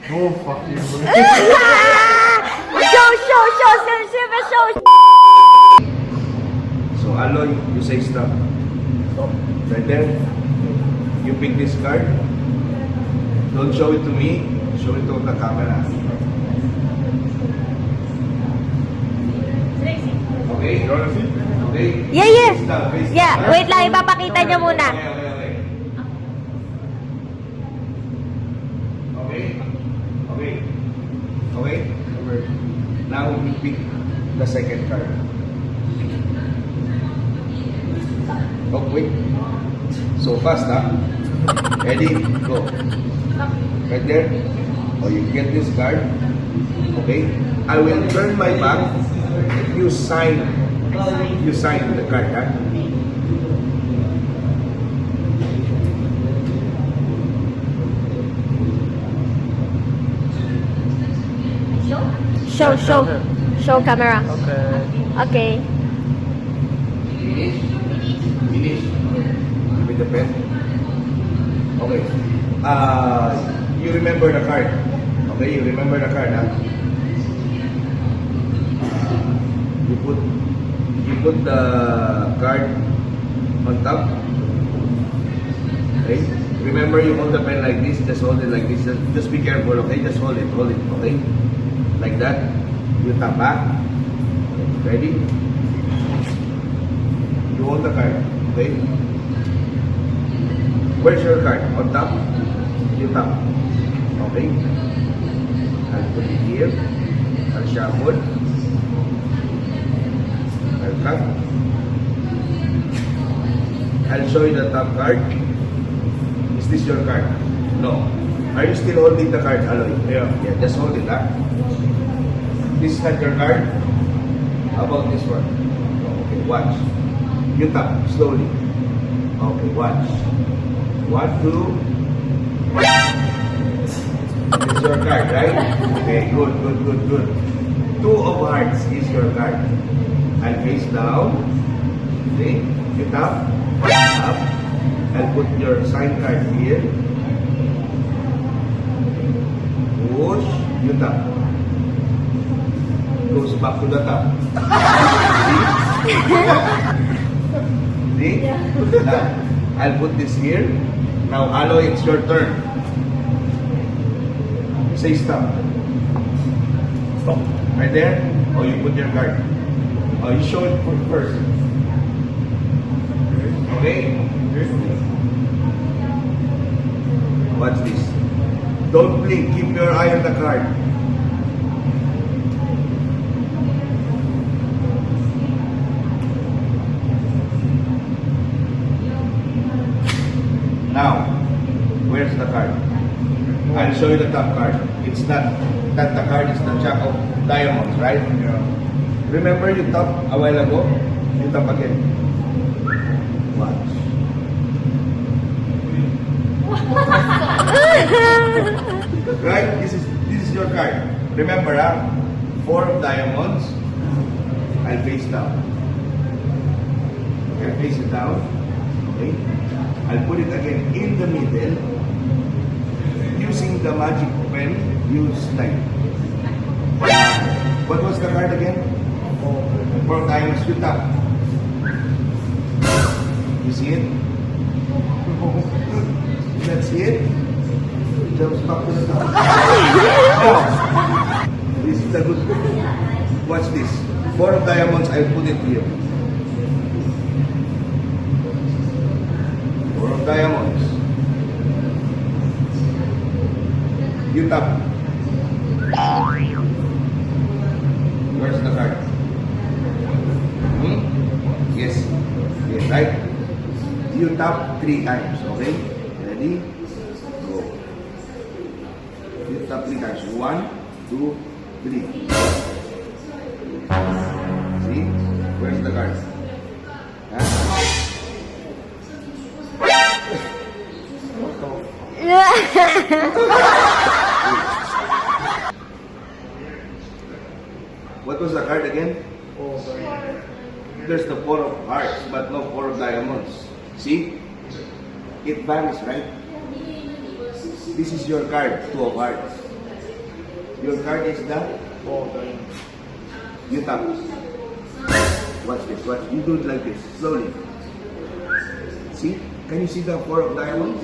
Oh, fuck you. Show. So, Aloy, you say stop. Right there. You pick this card. Don't show it to me. Show it to the camera. Okay? Okay? Yeah. Face down, face Yeah, down. wait lang, ipapakita niya muna. Okay? Now we pick the second card. Oh, wait. So fast, huh? Ready? Go. Right there. Oh, you get this card. Okay? I will turn my back. You sign the card, huh? Show camera. Okay. Okay. Finish. Give me the pen. Okay. You remember the card. Okay, you remember the card, huh? You put the card on top. Okay? Remember, you hold the pen like this, just hold it like this. Just be careful, okay? Just hold it, okay? Like that. You tap back. Ready? You hold the card, okay? Where's your card? On top? You tap. Okay? I'll put it here. I'll shuffle. I'll cut. I'll show you the top card. Is this your card? No. Are you still holding the card, Aloy? Yeah. Yeah, just hold it, huh? This is not your card. How about this one? Okay, watch. You tap slowly. Okay, watch. 1, 2. This is your card, right? Okay, good. 2 of hearts is your card. I'll face down. Okay, you tap. Up. I'll put your sign card here. Push. You tap. Goes back to the top. See? Now, I'll put this here. Now, Aloy, it's your turn. Say stop. Stop. Right there? Or you put your card. Oh, you show it first. Okay? Watch this. Don't blink. Keep your eye on the card. Now, where's the card? I'll show you the top card. It's not that the card is the jack of diamonds, right? Yeah. Remember you tapped a while ago? You tap again. Watch. Right? This is your card. Remember, 4 of diamonds. I'll face down. I'll face it down. Okay? I'll put it again in the middle. Using the magic pen, use like. What was the card again? 4 diamonds. You tap. You see it? That's it. Just back to the top. Now, this is the good. Watch this. 4 of diamonds, I'll put it here. 4 of diamonds. You tap. Where's the card? Yes. Yes, right? You tap 3 times, okay? Ready? Go. You tap 3 times. 1, 2, 3. See? Where's the card? Huh? What was the card again? Oh, sorry. There's the 4 of hearts, but no 4 of diamonds. See? It vanished, right? This is your card, 2 of hearts. Your card is the, Oh, damn. you tap. Watch this, watch. You do it like this, slowly. See? Can you see the 4 of diamonds?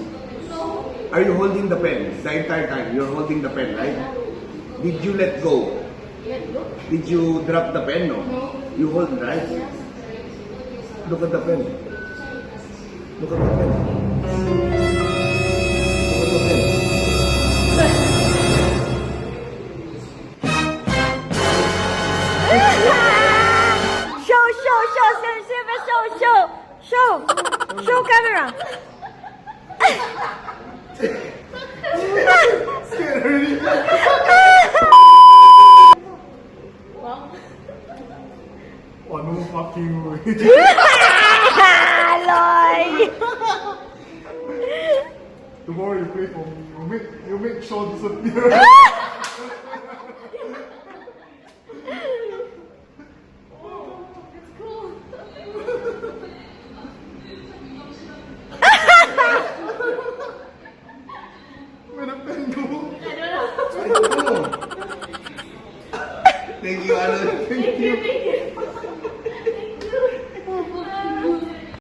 Are you holding the pen? The entire time, you're holding the pen, right? Did you let go? Did you drop the pen? No. You hold it, right? Look at the pen. Look at the pen. Look at the pen. Show camera. Oh, no fucking way. Aloy. Tomorrow you play for me. You make Shaw disappear. Where the pen go? Thank you, Alan. Thank you.